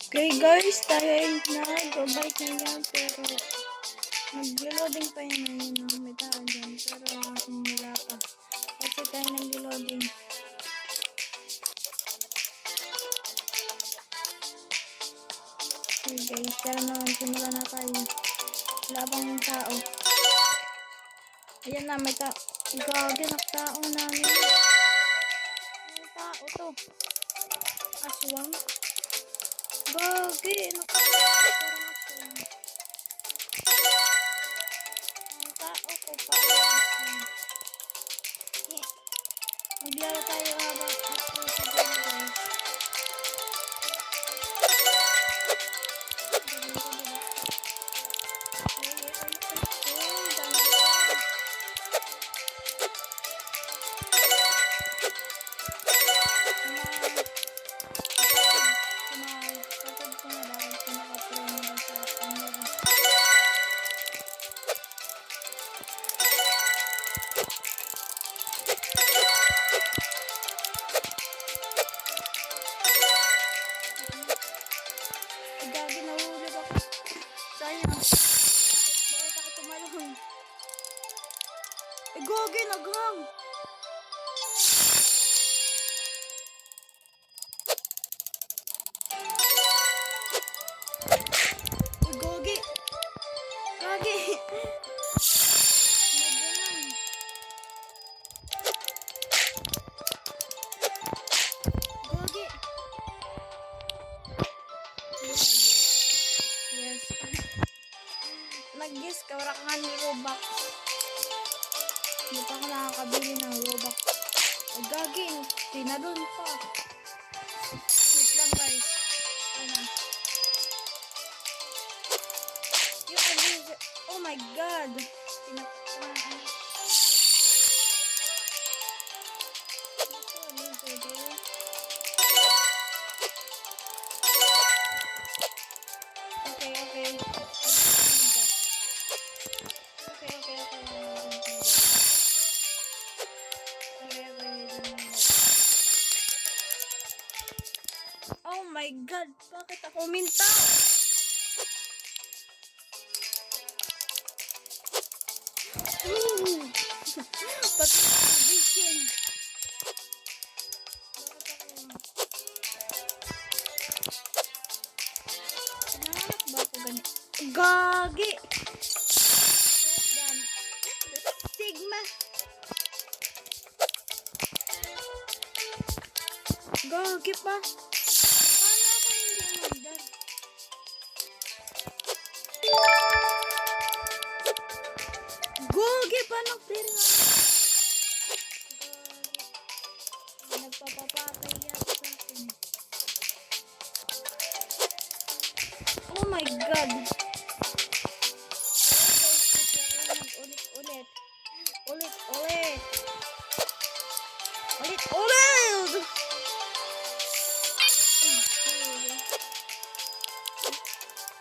Okay guys, tayo ay nag-bike na yan, pero nag-loading pa yun na yun, may tao dyan, pero wala pa. Kasi tayo nag-loading. Okay guys, tara naman, simula na tayo. Wala bang tao? Ayan na, may tao. Gagi, nakatao namin. May tao to. Aswang. Gagi, nakatao. Parang aswang. Ang tao ko parang aswang. Maglaro tayo habang ako sa game guys. Gagi, nahulog ako. Sayang. Bakit ako tumalong? Gagi, naghang! Gagi! Gagi! Naghang! Gagi! Yes. Nag-guess ka, wala ka ni Robux. Hindi pa ako nakakabili ng Robux. Ay, gagi, tinadon pa. Wait lang guys. Ano? You can use it. Oh my god. Tinakpan. Okay, okay. Oh my god, bakit ako uminta? Pati ako bikin. Bakit ako? Hinahanap ba ako ganito? Gagi! What's that? Sigma! Gagi pa! Paano ako hindi magdar? Gagi pa! Nag-clear nga! Gagi! Nagpapapatay yata sa akin. Oh my god! Ulit-ulit! Ulit-ulit! Ulit-ulit!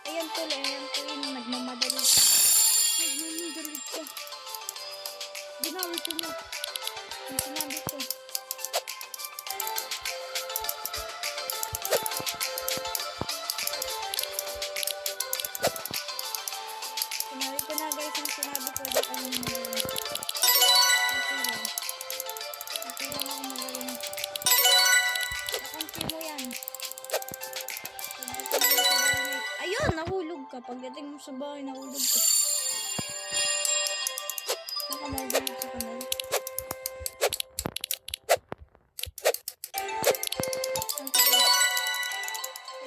Ayan tuloy, nagmamadali. Nagmamadali ko. Ginawin ko na. Ang sinabi ko. Sinabi ko na guys, ang sinabi ko. Okay lang. Okay lang ako magaling. Nakunti mo yan. Ayun, nahulog ka. Pagdating mo sa bahay, nahulog ka. Saan ka nahulog sa kanal?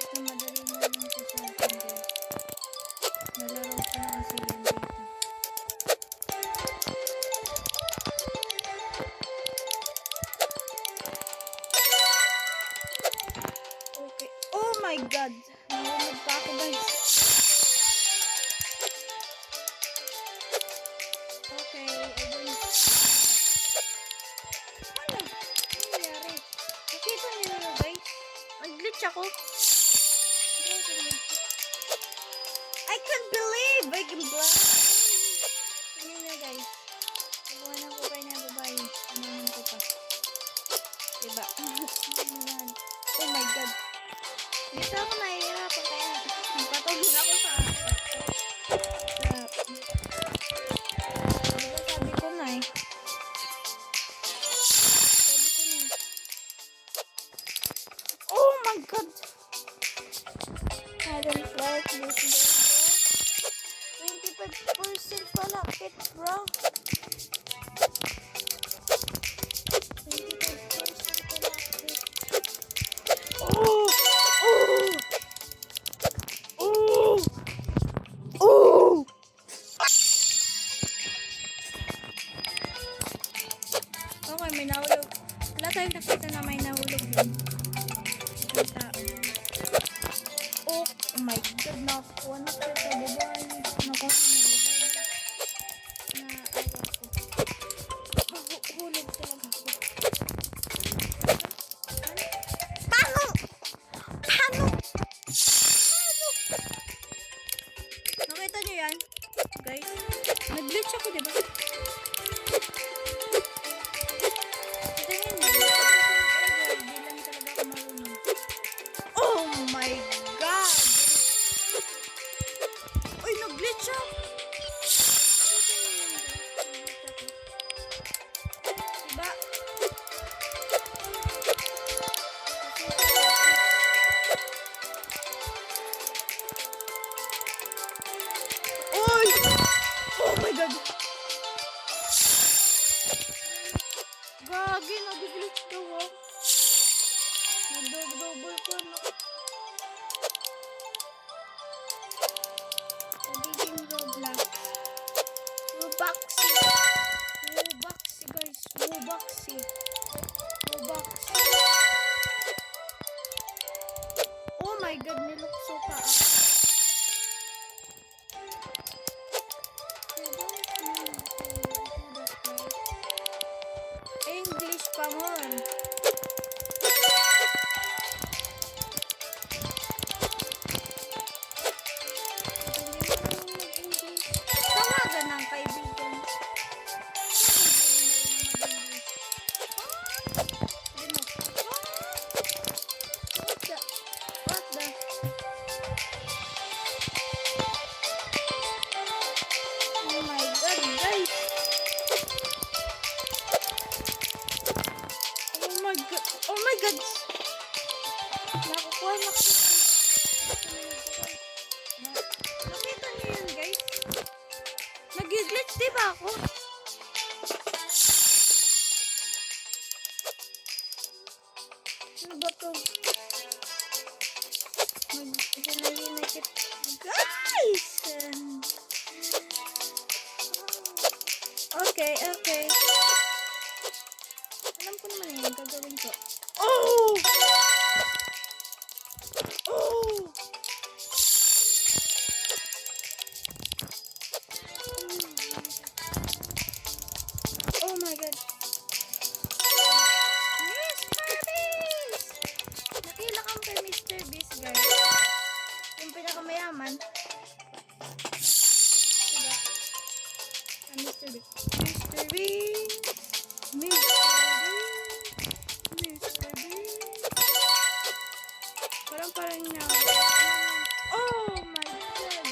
Ito, madali mo lang sa akin. Nalaro ko na kasi yan dito. Okay. Oh my god! Nahulog pa ako guys. Okay, ano? Ano nangyari? Nakita niyo na guys? Nag-glitch ako. I can't believe I can blind. Ano na guys? Nabuhanan ko kayo na babae. Anahan ko pa. Diba? Oh my god. Dito ako nahihirapan. muna ako sa sabi ko na eh. Oh my god! Hadn't flight this 25% pala kit bro. 25% pala kit. Oh! Oh! Oh! Oh! Okay, may nahulog. Wala tayong nakita na may nahulog din. Kita. Oh my god, nakuha na kita, diba? Nakuha na mahulog talaga ako. Paano? Paano? Nakita nyo yan? Guys, nag-glitch ako, diba? Oh my god! Uy, nag-glitch ako! Diba? Uy! Oh my god! Gagi, nag-glitch daw oh. Nag-double ko na. Nagiging Roblox. Robuxy. Robuxy guys. Robuxy. Robuxy. Oh my god, nilukso pa ako. English pa mon. Tawagan ng kaibigan. What the? Oh my god, guys. Oh my god. Oh my god. Nakukuha na ko. Nakita niyo yun, guys? Nag-glitch, diba ako? Ano ba to? Mag-hinay-hinay guys! Okay, okay. Alam ko naman yung gagawin ko. Oh! Oh! Oh my god. Mr. Beast! Nakilak ang kay Mr. Beast, guys. Yung pinakamayaman. Diba? Mr. Beast. Mr. Beast! Mr. Beast! Mr. Beast! Parang niya. Oh my god.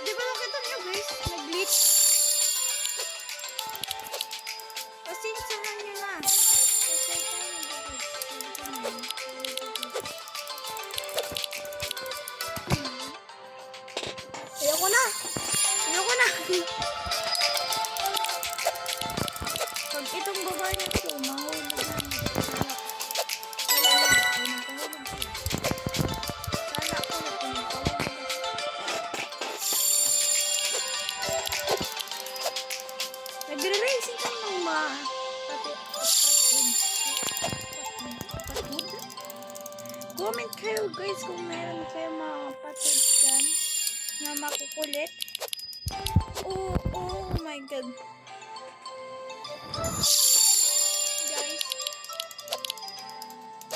Diba nakita niyo, guys? Nag-glitch. Pasensyahan nyo na. Pasensyahan nyo na. Ayoko na. Ayoko na. Pag itong babae na ito, mahulog na. Nagre-racing ka ng mga patid. Comment kayo guys kung meron kayo mga patid dyan na makukulit. Oh my god. Guys,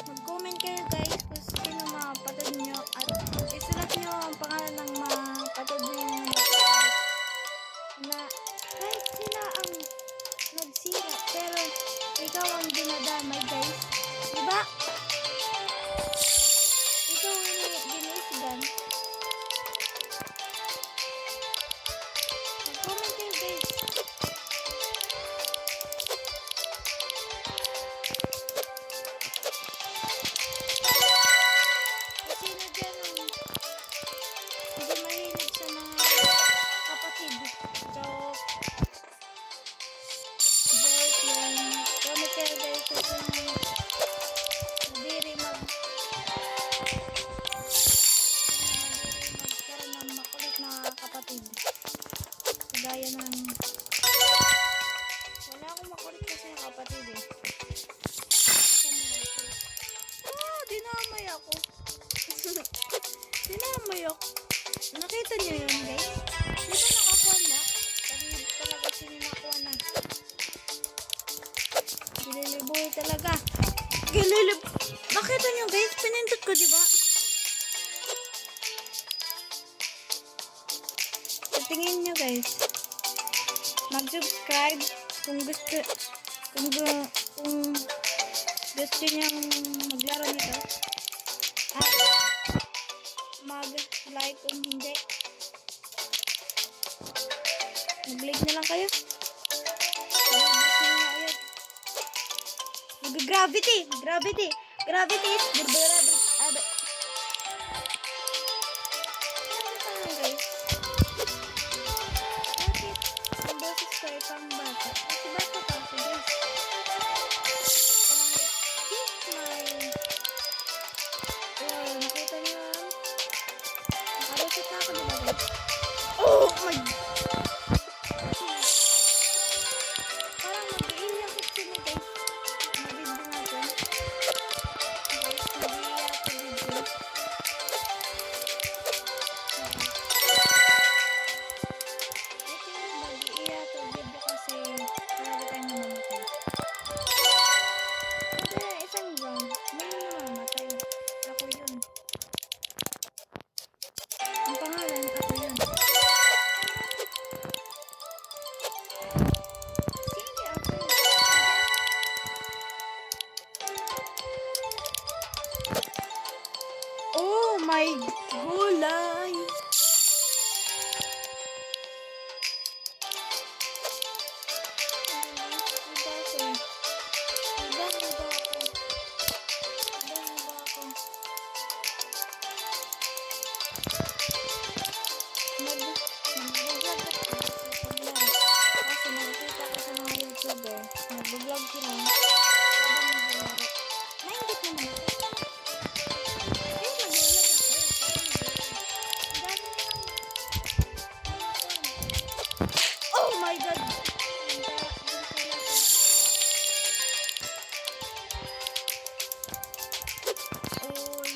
mag-comment kayo guys kung sino mga patid nyo at isulat nyo ang pangalan ng mga patid nyo na kahit sila ang nagsira pero ikaw ang dinadamay guys, diba? Ikaw ang umayok. Nakita niyo yun, guys? Di ba nakakuha na? Pag talaga sininakuha na. Gililiboy talaga. Nakita niyo, guys? Pinindot ko, di ba? Tingin niyo, guys. Mag-subscribe kung gusto niyang maglaro nito. At mag-like kung hindi. Mag-like na lang kayo. Gravity is guys. Bakit ang boses ko ay pang bata? Kasi bata pa ako, guys. Nakita niyo yan? Nakareset na ako, diba, guys? Oh my God! Parang mag-iiyak sila, guys. Nabidyo natin. Guys, mag-iiyak sa video. Mag-iiyak sa video kasi talaga tayo namamatay. Kaya isang round, may namamatay. Ako yun. Ang pangalan, ako yun. Sige, ako. Oh my gulay! Nag-vlog sila. Nainggit naman ako. Eh, mag-vlog ako. Ang dami nilang. Oh my God! Oy.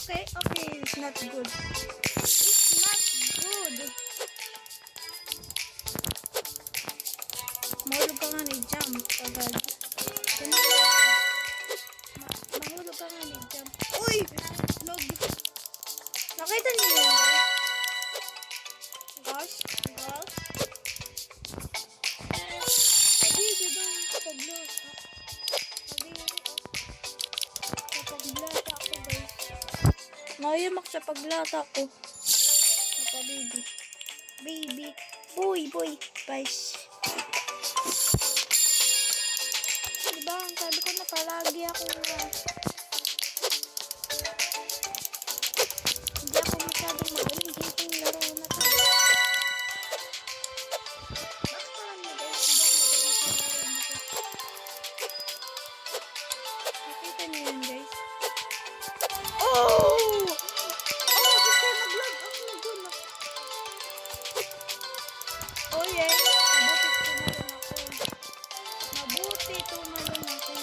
Okay. It's not good. It's not good. Mahulog ka nga ni jump agad. Mahulog ka nga ni jump. Uy! Log. Nakita niyo yun, guys? Gosh. Hindi ba kapag-blata? Kapag-blata ako, guys. Nayamak sa paglata ko. Naka-baby. Baby. Boy. Guys. Diba, ang sabi ko na palagi ako hindi ako masyadong magaling dito yung laro na to. Bakit naman mo, guys? Hindi ako magaling sa laro na to. Nakita niyo yun, guys? Oh! Oh yes, mabuti tumalon ako.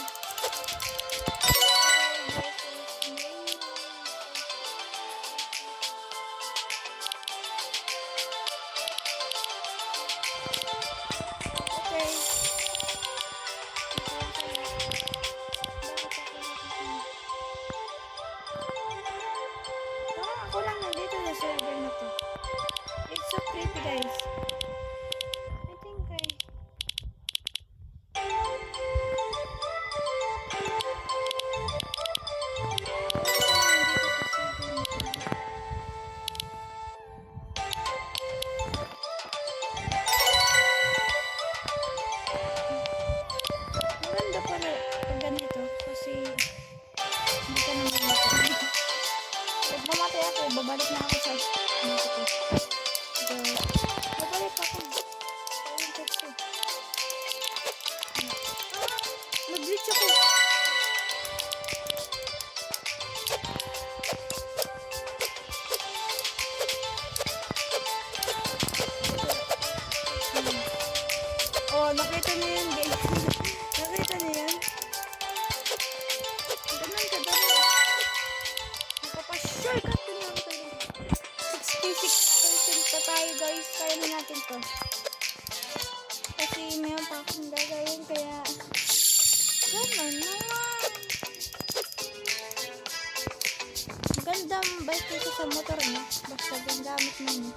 maganda ang bike dito sa motor mo. Basta gamit mo yun.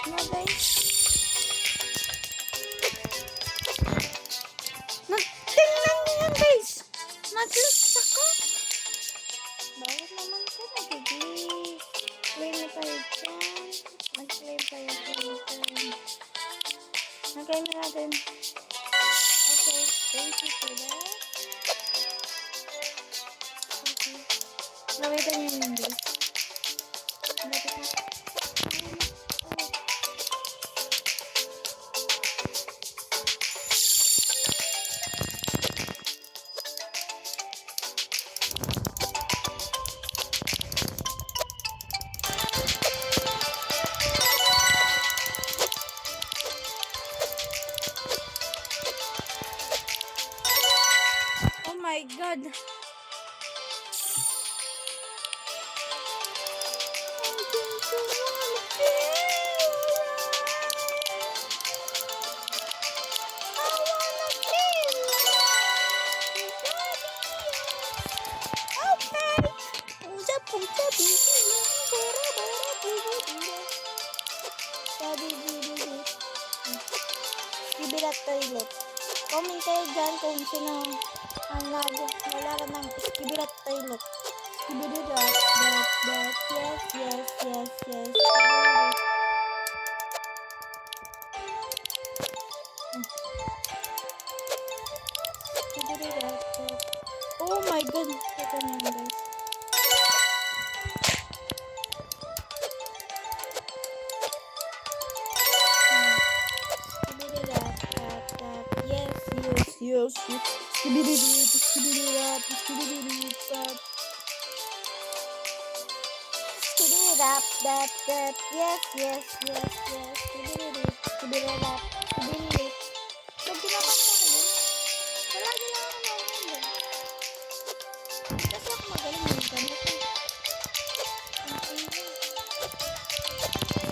Ano guys? Tingnan niyo yan guys! Nag-glitch ako! Bakit naman ko nag-glitch? Claim na tayo dyan. Mag-claim tayo dyan. Nag-claim na natin. Okay, thank you for that. Okay. Lawitan niyo yun guys. Lapit na. Oh my god. Skibirat toilet. Comment kayo dyan kung sino ang naglalaro ng skibirat toilet. Skibirat, that, yes. Skibirat. Oh my god. Ito na yun guys. Yes.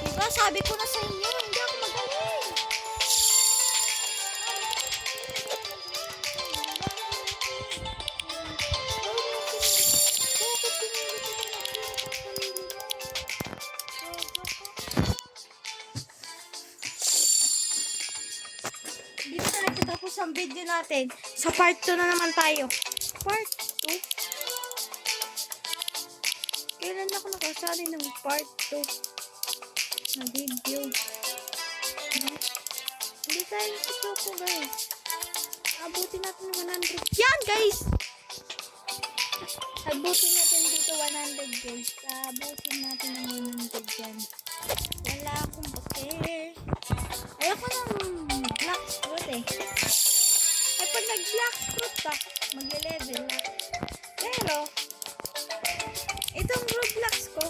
Diba sabi ko na sa inyo, hindi ako magaling. Dito na nagtatapos ang video natin. Sa part 2 na naman tayo. Part 2? Kailan ako nakasali ng part 2 na video? Hindi tayo nagtatapos guys. Abutin natin ng 100. Yan guys! Abutin natin dito 100 guys. Abutin natin ng 100 yan. Wala akong pake. Ayoko ng black fruit eh. Ay pag nag-black fruit ka, mag-level na. Pero, itong Roblox ko,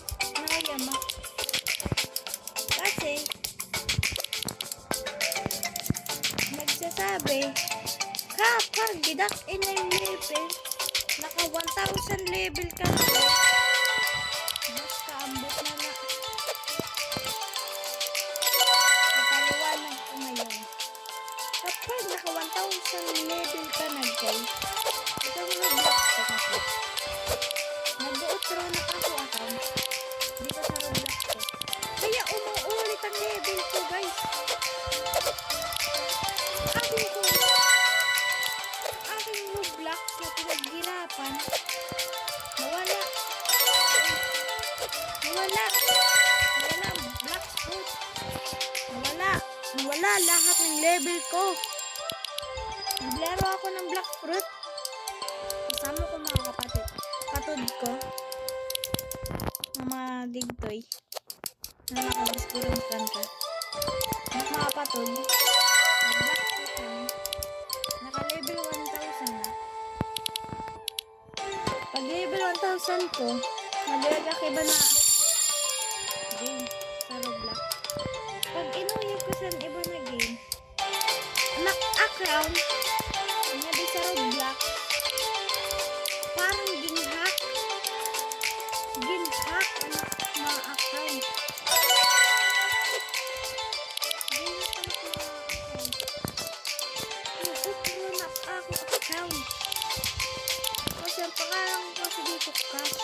nakayama. Kasi, nagsasabi, kapag gidak in yung level, naka 1,000 level ka na. Mas kaambot na na. Napaliwanag ko ngayon. Kapag naka 1,000 level ka na guys, itong Roblox ko kasi. Nag-outro na ako account dito sa Roblox ko. Kaya umuulit ang level ko guys. Aking Roblox na pinaghirapan, nawala ang black fruit. Nawala lahat ng level ko. Naglaro ako ng black fruit. Kasama ko mga katod ko. Mga digtoy. Na nakabis ko yung kanta. Mga patod. Black fruit kami. Naka-level 1,000 na. Pag level 1,000 ko, naglalag iba na game sa Roblox. Pag inuyog ko sa iba na game, account, nabi sa Roblox, parang ginhack ang mga account. Nakukunak ako account. Kasi ang pangalan ko kasi dito cash.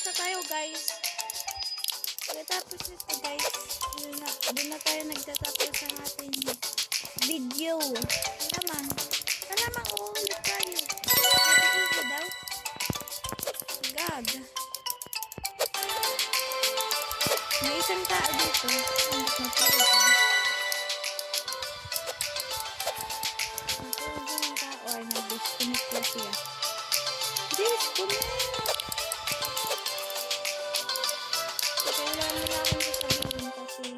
na tayo, guys. Pagkatapos nito, guys, doon na tayo nagtatapos ang ating video. Alamang uulit tayo. Nag-iigo daw. God. May isang tao dito. Hindi na tayo. Ang tao ay nag-disconnect na siya. Disconnect! Kailangan nila akong sasabihin kasi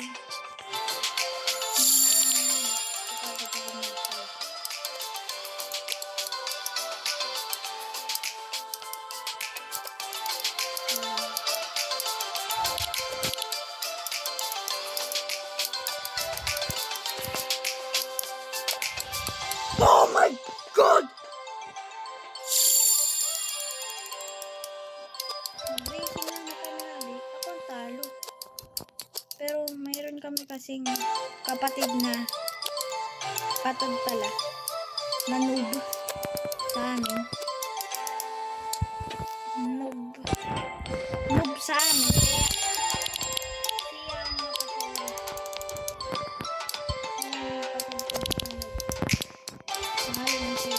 oh my God! Racing lang na kami. Ako ang talo. Pero mayroon kami kasing kapatid na patod pala. Na noob sa amin. Noob sa amin. Siya ang matutulog. Mahalin mo siya.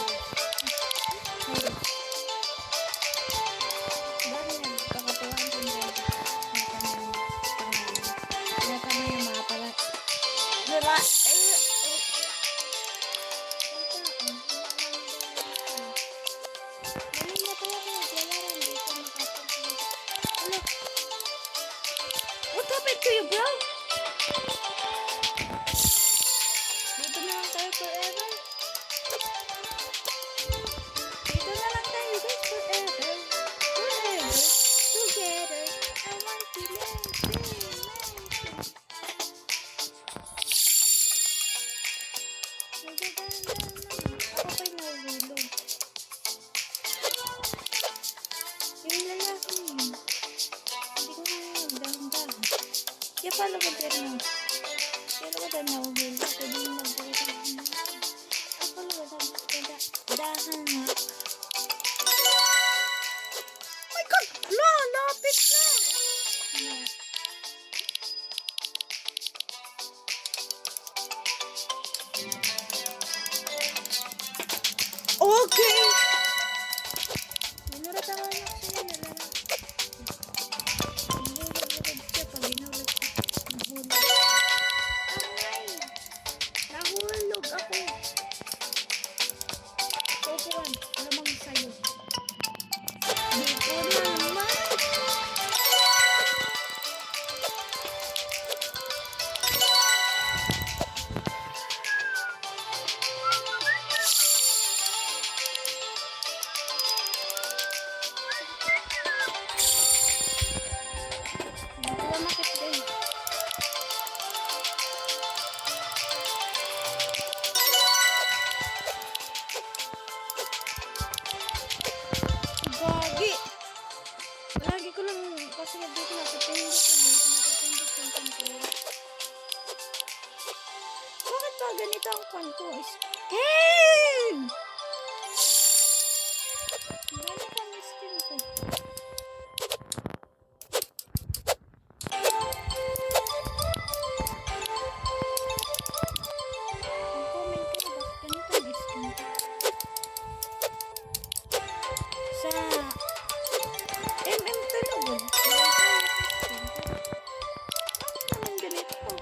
Dahil nagkakatuwaan ko niya. Tama yung mga pala. Diba? What happened to you, bro? Dito na lang tayo forever. Dito na lang tayo guys forever. Forever. Together. I want to live. Ako pa'y nahulog. Yung lalaki yun. Hindi ko na nagdahan-dahan. Kaya pala ko pero pero ko na nahulog. Pwede yung nagdahan-dahan. Ako pala ko dahan nga. Oh my God! Ala! Lapit na! Okay! Minura tawa na siya nila. Nahulog siya pag hinulog siya. Nahulog. Aray! Nahulog ako. Pupuan. Alamang sa'yo. Di ko naman. Makit din. Gagi! Lagi ko lang kasi dito nakapindot ko. Bakit ba ganito ang kwan ko? Hey! Ganito ang skin ko. Sa MM Talog. Bakit naman ganito?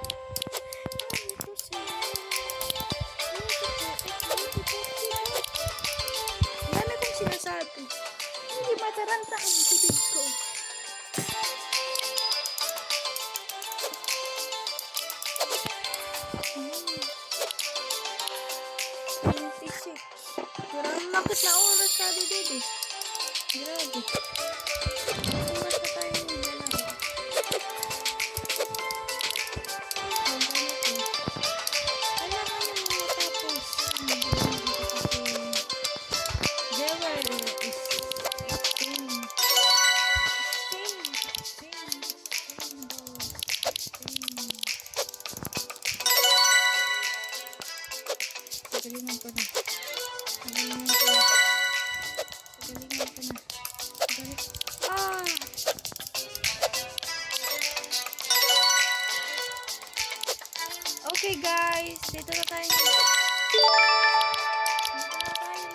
Dami kong sinasabi. Hindi mataranta ang tubig ko. Bakit na oras ka di dede? Grabe. Oras na tayo ng dalawa. Kailangan mo matapos. There is Pagalingan ko na. Pagalingan ko na. Pagalingan ko na. Ah! Okay guys, dito na tayo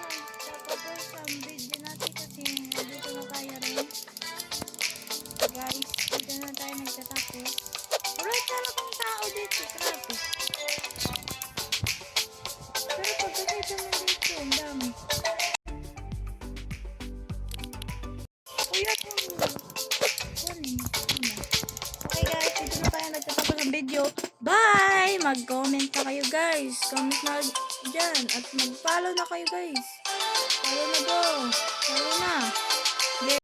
nagtatapos ang video natin kasi dito na tayo rin. Guys, dito na tayo nagtatapos. Wala talagang tao dito, grabe. Pero pagkakita mo dito, ang dami. Kuya, kunin. Okay guys, dito na tayo nagtatapos ang video. Bye! Mag-comment na kayo guys. Comment na dyan. At mag-follow na kayo guys. Follow na bro. Follow na.